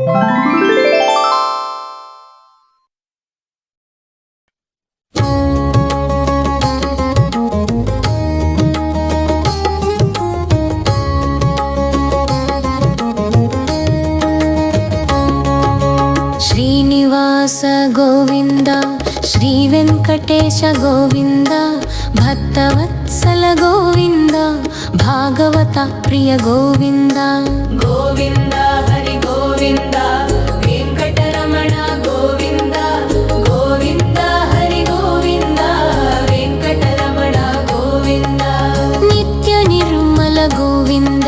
ಶ್ರೀನಿವಾಸ ಗೋವಿಂದ, ಶ್ರೀ ವೆಂಕಟೇಶ ಗೋವಿಂದ, ಭಕ್ತವತ್ಸಲ ಗೋವಿಂದ, ಭಾಗವತ ಪ್ರಿಯ ಗೋವಿಂದ. ಗೋವಿಂದ ಹರಿ ಗೋವಿಂದ, ವೆಂಕಟರಮಣ ಗೋವಿಂದ. ಗೋವಿಂದ ಹರಿ ಗೋವಿಂದ, ವೆಂಕಟರಮಣ ಗೋವಿಂದ. ನಿತ್ಯ ನಿರ್ಮಲ ಗೋವಿಂದ,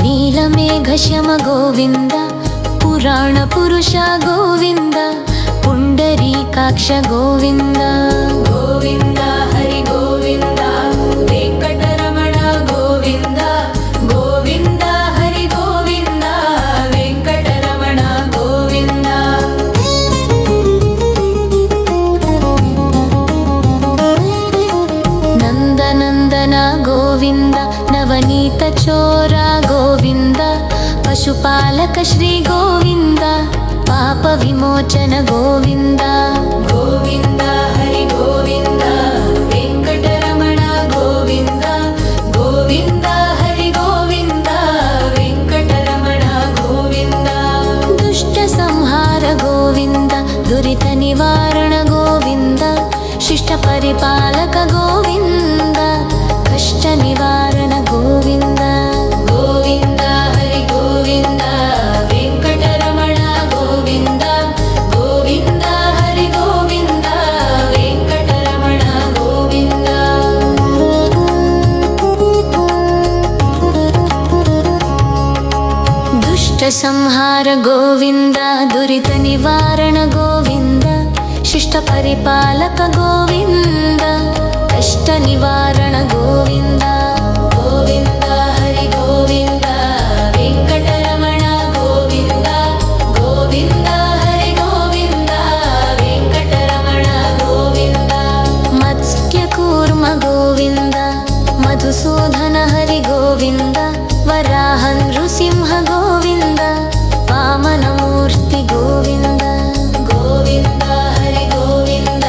ನೀಲಮೇಘ ಶಮ ಗೋವಿಂದ, ಪುರಾಣ ಪುರುಷ ಗೋವಿಂದ, ಪುಂಡರೀಕಾಕ್ಷ ಗೋವಿಂದ. ಗೋವಿಂದ ಹರಿ ಗೋವಿಂದ, ವೆಂಕಟರಮಣ ಗೋವಿಂದ. ಗೋವಿಂದ ಹರಿ ಗೋವಿಂದ, ವೆಂಕಟರಮಣ ಗೋವಿಂದ. ನಂದನಂದನ ಗೋವಿಂದ, ನವನೀತ ಚೋರ ಗೋವಿಂದ, ಪಶುಪಾಲಕ ಶ್ರೀ ಗೋವಿಂದ, ಪಾಪ ವಿಮೋಚನ ಗೋವಿಂದ. ಗೋವಿಂದ ಹರಿ ಗೋವಿಂದ, ವೆಂಕಟರಮಣ ಗೋವಿಂದ. ಗೋವಿಂದ ಹರಿ ಗೋವಿಂದ, ವೆಂಕಟರಮಣ ಗೋವಿಂದ. ದುಷ್ಟ ಸಂಹಾರ ಗೋವಿಂದ, ದುರಿತ ನಿವಾರಣ ಗೋವಿಂದ, ಶಿಷ್ಟ ಪರಿಪಾಲಕ ಗೋವಿಂದ, ಕಷ್ಟ ನಿವಾರಣ ಗೋವಿಂದ. ಗೋವಿಂದ ಹರಿ ಗೋವಿಂದ, ವೆಂಕಟರಮಣ ಗೋವಿಂದ. ಗೋವಿಂದ ಹರಿ ಗೋವಿಂದ, ವೆಂಕಟರಮಣ ಗೋವಿಂದ. ದುಷ್ಟ ಸಂಹಾರ ಗೋವಿಂದ, ದುರಿತ ನಿವಾರಣ ಗೋವಿಂದ, ಶಿಷ್ಟ ಪರಿಪಾಲಕ ಗೋವಿಂದ, ಕಷ್ಟ ನಿವಾರಣ ಗೋವಿಂದ. ಗೋವಿಂದ ಹರಿ ಗೋವಿಂದ, ವೆಂಕಟರಮಣ ಗೋವಿಂದ. ಗೋವಿಂದ ಹರಿ ಗೋವಿಂದ, ವೆಂಕಟರಮಣ ಗೋವಿಂದ. ಮತ್ಸ್ಯ ಕೂರ್ಮ ಗೋವಿಂದ, ಮಧುಸೂದನ ಹರಿ ಗೋವಿಂದ, ವರಾಹ ನೃಸಿಂಹ ಗೋವಿಂದ, ವಾಮನ ಮೂರ್ತಿ ಗೋವಿಂದ. ಗೋವಿಂದ ಹರಿ ಗೋವಿಂದ,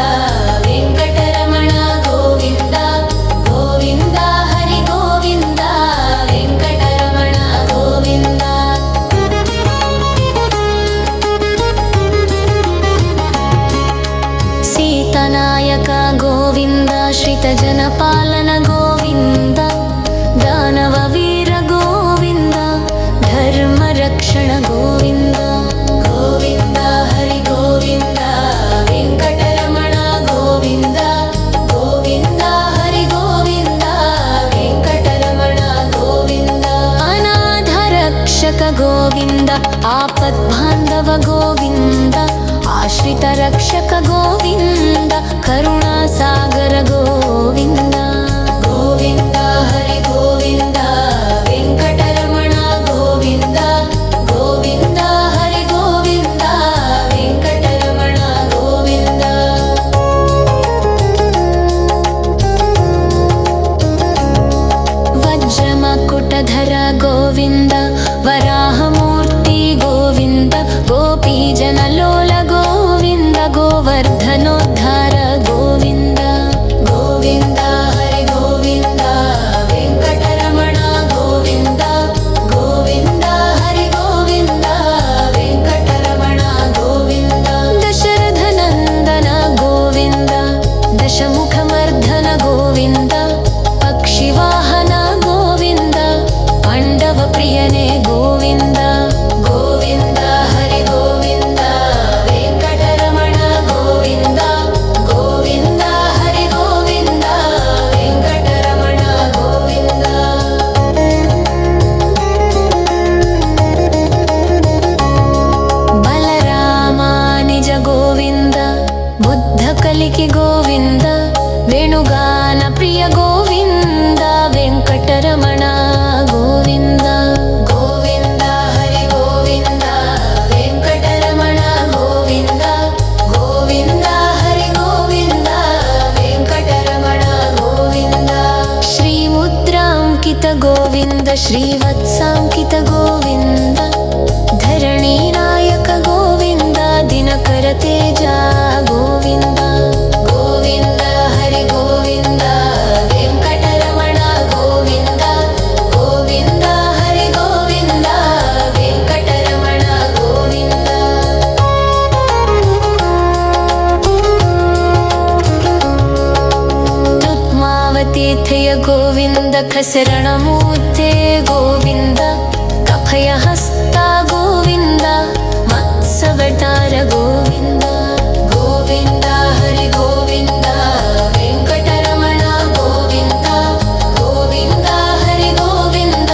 ವೆಂಕಟರಮಣ ಗೋವಿಂದ. ಗೋವಿಂದ ಹರಿ ಗೋವಿಂದ, ವೆಂಕಟರಮಣ ಗೋವಿಂದ. ಸೀತನಾಯಕ ಗೋವಿಂದ, ಶ್ರಿತ ಜನಪಾಲನ ಗೋವಿಂದ, ದಾನವ ವೀರ ಗೋವಿಂದ, ಧರ್ಮ ರಕ್ಷಣ ಗೋವಿಂದ. ಗೋವಿಂದ ಹರಿ ಗೋವಿಂದ, ವೆಂಕಟರಮಣ ಗೋವಿಂದ. ಗೋವಿಂದ ಹರಿ ಗೋವಿಂದ, ವೆಂಕಟರಮಣ ಗೋವಿಂದ. ಅನಾಥ ರಕ್ಷಕ ಗೋವಿಂದ, ಆಪತ್ ಬಾಂಧವ ಗೋವಿಂದ, ಆಶ್ರಿತ ರಕ್ಷಕ ಗೋವಿಂದ, ಕರುಣಾ ಸಾಗರ ಗೋವಿಂದ. ಗೋವಿಂದ ಹರಿ ಗೋವಿಂದ, ವೆಂಕಟರಮಣ ಗೋವಿಂದ. ಗೋವಿಂದ ಹರಿ ಗೋವಿಂದ, ವೆಂಕಟರಮಣ ಗೋವಿಂದ. ವಜ್ರಮಕುಟಧರ ಗೋವಿಂದ, ವರಾಹಮೂರ್ತಿ ಗೋವಿಂದ, ಗೋಪೀಜನಲೋಲ ಗೋವಿಂದ, ಗೋವರ್ಧನೋದ್ಧಾರ ಗೋವಿಂದ. ಗೋವಿಂದ ಹರಿ ಗೋವಿಂದ, ವೆಂಕಟರಮಣ ಗೋವಿಂದ. ಗೋವಿಂದ ಹರಿ ಗೋವಿಂದ, ವೆಂಕಟರಮಣ ಗೋವಿಂದ. ದಶರಥ ನಂದನ ಗೋವಿಂದ, ದಶಮುಖಮರ್ಧನ ಗೋವಿಂದ, ಪಕ್ಷಿವಾಹನ ಗೋವಿಂದ, ಪಾಂಡವ ಪ್ರಿಯನೇ ಗೋವಿಂದ. ಗೋವಿಂದ ಹರಿ ಗೋವಿಂದ, ವೆಂಕಟರಮಣ ಗೋವಿಂದ. ಗೋವಿಂದ ಹರಿ ಗೋವಿಂದ, ವೆಂಕಟರಮಣ ಗೋವಿಂದ. ಬಲರಾಮ ನಿಜ ಗೋವಿಂದ, ಬುದ್ಧ ಕಲಿಕೆ ಗೋವಿಂದ, ವೇಣುಗಾನ ಪ್ರಿಯ ಗೋವಿಂದ, ವೆಂಕಟರಮಣ ಗೋವಿಂದ. ಗೋವಿಂದ ಹರಿ ಗೋವಿಂದ, ವೆಂಕಟರಮಣ ಗೋವಿಂದ. ಗೋವಿಂದ ಹರಿ ಗೋವಿಂದ, ವೆಂಕಟರಮಣ ಗೋವಿಂದ. ಶ್ರೀ ಮುದ್ರಾಂಕಿತ ಗೋವಿಂದ, ಶ್ರೀವತ್ಸಾಂಕಿತ ಗೋವಿಂದ, ಧರಣಿ ನಾಯಕ ತೇಜ ಗೋವಿಂದ ಗೋವಿಂದ ಹರಿ ಗೋವಿಂದ ವೆಂಕಟರಮಣ ಗೋವಿಂದ ಗೋವಿಂದ ಹರಿ ಗೋವಿಂದ ವೆಂಕಟರಮಣ ಗೋವಿಂದ ರುಕ್ಮಾವತೀರ್ಥಯ ಗೋವಿಂದ ಖಸರಣಮೂರ್ತೆ ಗೋವಿಂದ ಕಫಯ ಹಸ್ತ ಗೋವಿಂದ ಮತ್ಸವತಾರ ಗೋವಿಂದ ಗೋವಿಂದ ಹರಿ ಗೋವಿಂದ ವೆಂಕಟರಮಣ ಗೋವಿಂದ ಗೋವಿಂದ ಹರಿ ಗೋವಿಂದ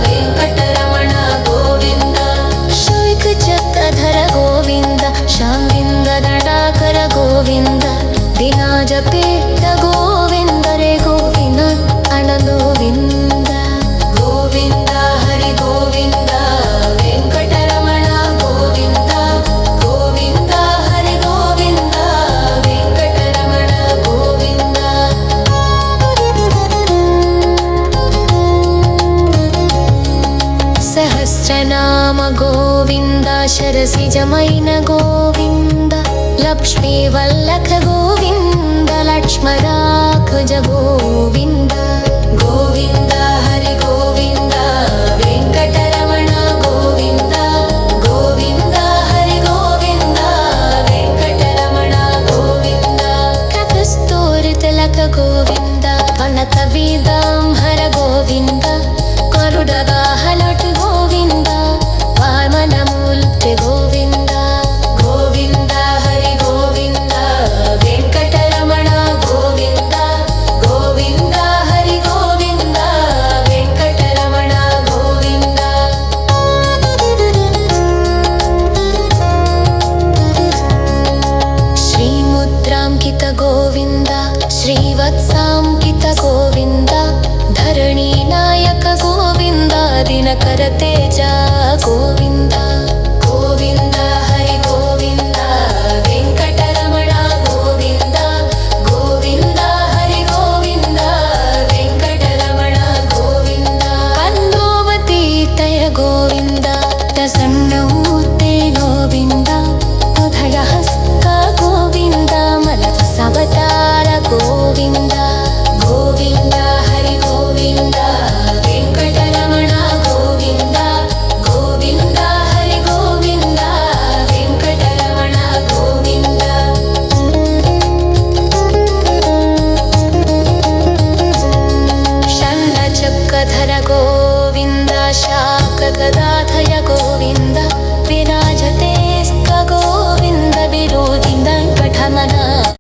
ವೆಂಕಟರಮಣ ಗೋವಿಂದ ಶೈಕ ಚಕ್ರಧರ ಗೋವಿಂದ ಶಾಂಬಿಂದ ದಂಡಾಕರ ಗೋವಿಂದ ದಿನಾ ಜಪೇತ ಗೋವಿಂದರೇ ಗೋವಿಂದ ಅಣಗೋವಿಂದ ಗೋವಿಂದ ಹರಿ ಗೋವಿಂದ ವೆಂಕಟರಮಣ ಗೋವಿಂದ ಗೋವಿಂದ ಹರಿ ಗೋವಿಂದ ವೆಂಕಟರಮಣ ಗೋವಿಂದ ಸಹಸ್ರನಾಮ ಗೋವಿಂದ ಶರಸಿಜಮೈನ ಗೋವಿಂದ ಲಕ್ಷ್ಮೀ ವಲ್ಲಖ ಗೋವಿಂದ ಲಕ್ಷ್ಮರಾಖುಜ ಗೋವಿಂದ ಗೋವಿಂದ ಹರಿ ಗೋವಿಂದ ವೆಂಕಟರಮಣ ಗೋವಿಂದ ಗೋವಿಂದ ಹರಿ ಗೋವಿಂದ ವೆಂಕಟರಮಣ ಗೋವಿಂದ ಕಸ್ತೂರಿ ತಿಲಕ ಗೋವಿಂದ ಕನಕ ವೇದಾಂಹರ ಗೋವಿಂದ ಕರುಡಗ ಹಲಟು ಗೋವಿಂದ ವಾಮನ ಮೂರ್ತಿ ಗೋವಿಂದ ಗೋವಿಂದ ಹರಿ ಗೋವಿಂದ ವೆಂಕಟರಮಣ ಗೋವಿಂದ ಗೋವಿಂದ ಹರಿ ಗೋವಿಂದ ವೆಂಕಟರಮಣ ಗೋವಿಂದ ಶ್ರೀಮುದ್ರಾಂಕಿತ ಗೋವಿಂದ ಶ್ರೀವತ್ಸಾಂಕಿತ ಗೋವಿಂದ ಧರಣಿ ನಾಯಕ ಗೋವಿಂದ ದಿನಕರ ತೇಜ ಗೋವಿಂದ ಗೋವಿಂದ ಹರಿ ಗೋವಿಂದ ವೆಂಕಟರಮಣ ಗೋವಿಂದ ಗೋವಿಂದ ಹರಿ ಗೋವಿಂದ ವೆಂಕಟರಮಣ ಗೋವಿಂದ ಕಂದೋವತೀತಯ ಗೋವಿಂದ ಪ್ರಸನ್ನಮೂರ್ತೆ ಗೋವಿಂದ ಉಧರ ಹಸ್ತ ಗೋವಿಂದ ಮಲಸವತಾರ ಗೋವಿಂದ